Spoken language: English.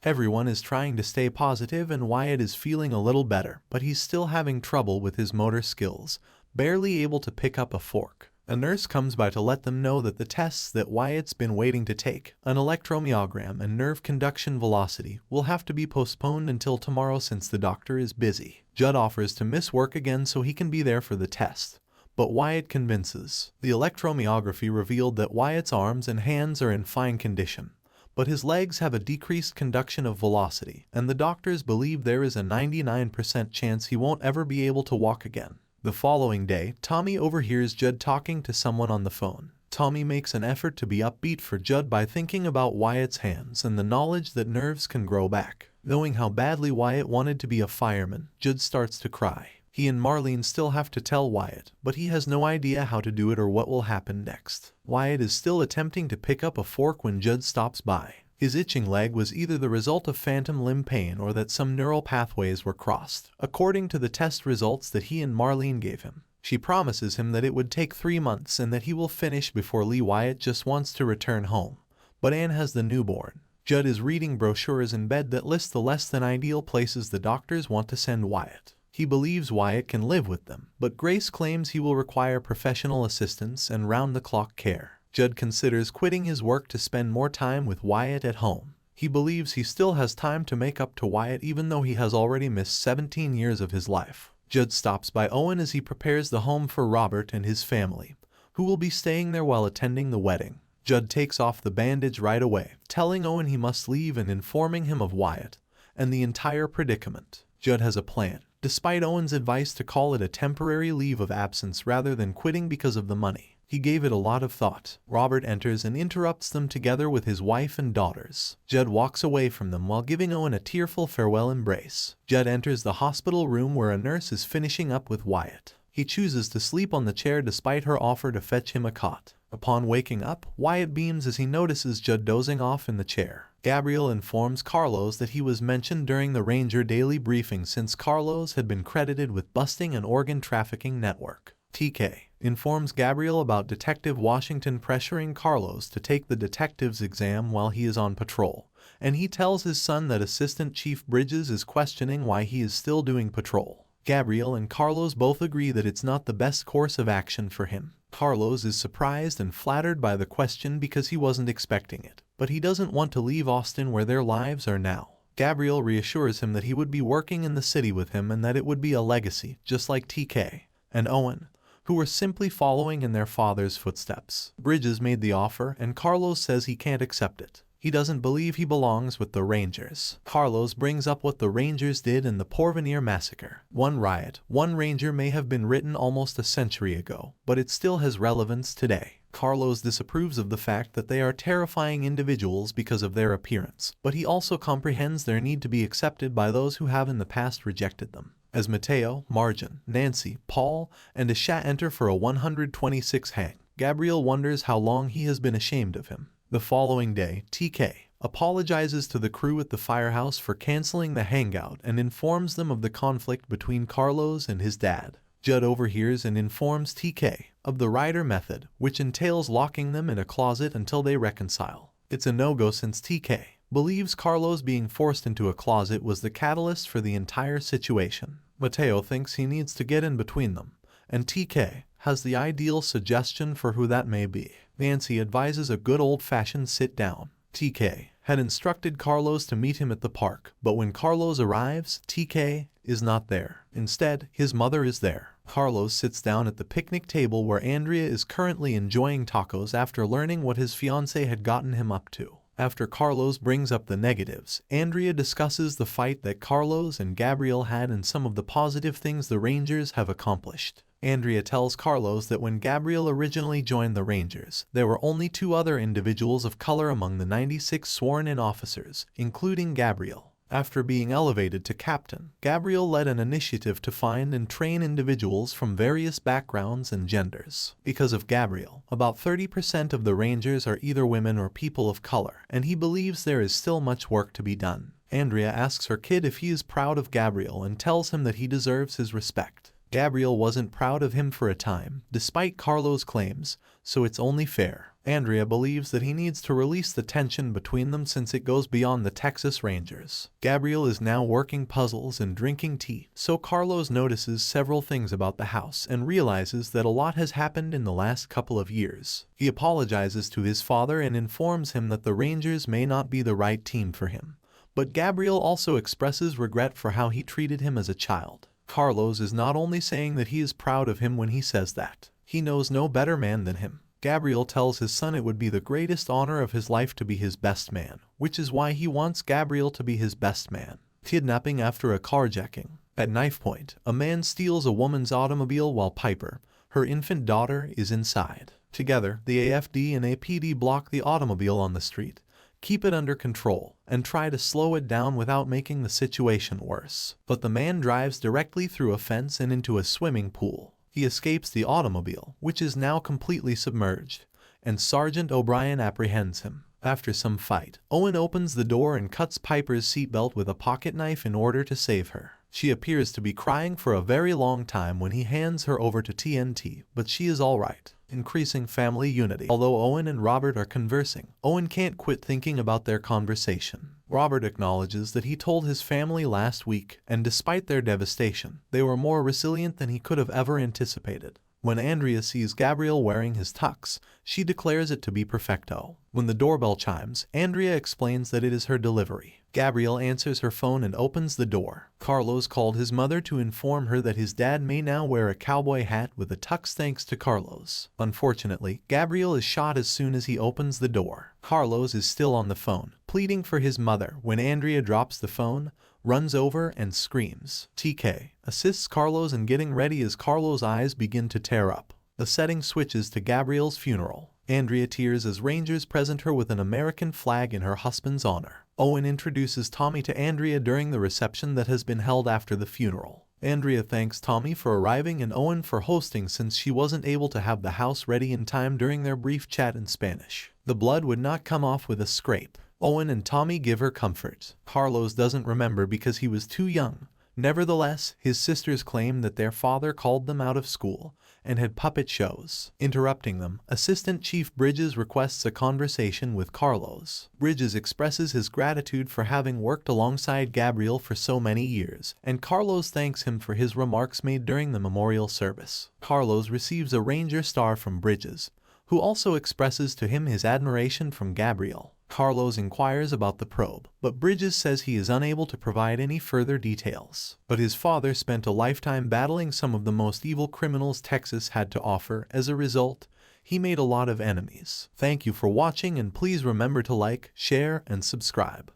Everyone is trying to stay positive and Wyatt is feeling a little better, but he's still having trouble with his motor skills, barely able to pick up a fork. A nurse comes by to let them know that the tests that Wyatt's been waiting to take, an electromyogram and nerve conduction velocity, will have to be postponed until tomorrow since the doctor is busy. Judd offers to miss work again so he can be there for the test, but Wyatt convinces. The electromyography revealed that Wyatt's arms and hands are in fine condition, but his legs have a decreased conduction of velocity, and the doctors believe there is a 99% chance he won't ever be able to walk again. The following day, Tommy overhears Judd talking to someone on the phone. Tommy makes an effort to be upbeat for Judd by thinking about Wyatt's hands and the knowledge that nerves can grow back. Knowing how badly Wyatt wanted to be a fireman, Judd starts to cry. He and Marlene still have to tell Wyatt, but he has no idea how to do it or what will happen next. Wyatt is still attempting to pick up a fork when Judd stops by. His itching leg was either the result of phantom limb pain or that some neural pathways were crossed, according to the test results that he and Marlene gave him. She promises him that it would take 3 months and that he will finish before Wyatt just wants to return home. But Anne has the newborn. Judd is reading brochures in bed that list the less than ideal places the doctors want to send Wyatt. He believes Wyatt can live with them, but Grace claims he will require professional assistance and round-the-clock care. Judd considers quitting his work to spend more time with Wyatt at home. He believes he still has time to make up to Wyatt even though he has already missed 17 years of his life. Judd stops by Owen as he prepares the home for Robert and his family, who will be staying there while attending the wedding. Judd takes off the bandage right away, telling Owen he must leave and informing him of Wyatt and the entire predicament. Judd has a plan, despite Owen's advice to call it a temporary leave of absence rather than quitting because of the money. He gave it a lot of thought. Robert enters and interrupts them together with his wife and daughters. Judd walks away from them while giving Owen a tearful farewell embrace. Judd enters the hospital room where a nurse is finishing up with Wyatt. He chooses to sleep on the chair despite her offer to fetch him a cot. Upon waking up, Wyatt beams as he notices Judd dozing off in the chair. Gabriel informs Carlos that he was mentioned during the Ranger daily briefing since Carlos had been credited with busting an organ trafficking network. TK informs Gabriel about Detective Washington pressuring Carlos to take the detective's exam while he is on patrol, and he tells his son that Assistant Chief Bridges is questioning why he is still doing patrol. Gabriel and Carlos both agree that it's not the best course of action for him. Carlos is surprised and flattered by the question because he wasn't expecting it, but he doesn't want to leave Austin where their lives are now. Gabriel reassures him that he would be working in the city with him and that it would be a legacy, just like TK and Owen, who were simply following in their father's footsteps. Bridges made the offer and Carlos says he can't accept it. He doesn't believe he belongs with the Rangers. Carlos brings up what the Rangers did in the Porvenir massacre. One riot, one Ranger may have been written almost a century ago, but it still has relevance today. Carlos disapproves of the fact that they are terrifying individuals because of their appearance, but he also comprehends their need to be accepted by those who have in the past rejected them. As Mateo, Margin, Nancy, Paul, and Ashat enter for a 126 hang, Gabriel wonders how long he has been ashamed of him. The following day, TK apologizes to the crew at the firehouse for canceling the hangout and informs them of the conflict between Carlos and his dad. Judd overhears and informs TK of the Ryder method, which entails locking them in a closet until they reconcile. It's a no-go since TK believes Carlos being forced into a closet was the catalyst for the entire situation. Mateo thinks he needs to get in between them, and TK has the ideal suggestion for who that may be. Nancy advises a good old-fashioned sit-down. TK had instructed Carlos to meet him at the park, but when Carlos arrives, TK is not there. Instead, his mother is there. Carlos sits down at the picnic table where Andrea is currently enjoying tacos after learning what his fiancé had gotten him up to. After Carlos brings up the negatives, Andrea discusses the fight that Carlos and Gabriel had and some of the positive things the Rangers have accomplished. Andrea tells Carlos that when Gabriel originally joined the Rangers, there were only 2 other individuals of color among the 96 sworn-in officers, including Gabriel. After being elevated to captain, Gabriel led an initiative to find and train individuals from various backgrounds and genders. Because of Gabriel, about 30% of the Rangers are either women or people of color, and he believes there is still much work to be done. Andrea asks her kid if he is proud of Gabriel and tells him that he deserves his respect. Gabriel wasn't proud of him for a time, despite Carlos' claims, so it's only fair. Andrea believes that he needs to release the tension between them since it goes beyond the Texas Rangers. Gabriel is now working puzzles and drinking tea, so Carlos notices several things about the house and realizes that a lot has happened in the last couple of years. He apologizes to his father and informs him that the Rangers may not be the right team for him. But Gabriel also expresses regret for how he treated him as a child. Carlos is not only saying that he is proud of him when he says that. He knows no better man than him. Gabriel tells his son it would be the greatest honor of his life to be his best man, which is why he wants Gabriel to be his best man. Kidnapping after a carjacking. At knife point, a man steals a woman's automobile while Piper, her infant daughter, is inside. Together, the AFD and APD block the automobile on the street, keep it under control, and try to slow it down without making the situation worse. But the man drives directly through a fence and into a swimming pool. He escapes the automobile, which is now completely submerged, and Sergeant O'Brien apprehends him. After some fight, Owen opens the door and cuts Piper's seatbelt with a pocket knife in order to save her. She appears to be crying for a very long time when he hands her over to TNT, but she is alright. Increasing family unity. Although Owen and Robert are conversing, Owen can't quit thinking about their conversation. Robert acknowledges that he told his family last week, and despite their devastation, they were more resilient than he could have ever anticipated. When Andrea sees Gabriel wearing his tux, she declares it to be perfecto. When the doorbell chimes, Andrea explains that it is her delivery. Gabriel answers her phone and opens the door. Carlos called his mother to inform her that his dad may now wear a cowboy hat with a tux thanks to Carlos. Unfortunately, Gabriel is shot as soon as he opens the door. Carlos is still on the phone, pleading for his mother when Andrea drops the phone, runs over, and screams. TK assists Carlos in getting ready as Carlos' eyes begin to tear up. The setting switches to Gabriel's funeral. Andrea tears as Rangers present her with an American flag in her husband's honor. Owen introduces Tommy to Andrea during the reception that has been held after the funeral. Andrea thanks Tommy for arriving and Owen for hosting since she wasn't able to have the house ready in time during their brief chat in Spanish. The blood would not come off with a scrape. Owen and Tommy give her comfort. Carlos doesn't remember because he was too young. Nevertheless, his sisters claim that their father called them out of school and had puppet shows. Interrupting them, Assistant Chief Bridges requests a conversation with Carlos. Bridges expresses his gratitude for having worked alongside Gabriel for so many years, and Carlos thanks him for his remarks made during the memorial service. Carlos receives a Ranger star from Bridges, who also expresses to him his admiration from Gabriel. Carlos inquires about the probe, but Bridges says he is unable to provide any further details. But his father spent a lifetime battling some of the most evil criminals Texas had to offer. As a result, he made a lot of enemies. Thank you for watching, and please remember to like, share, and subscribe.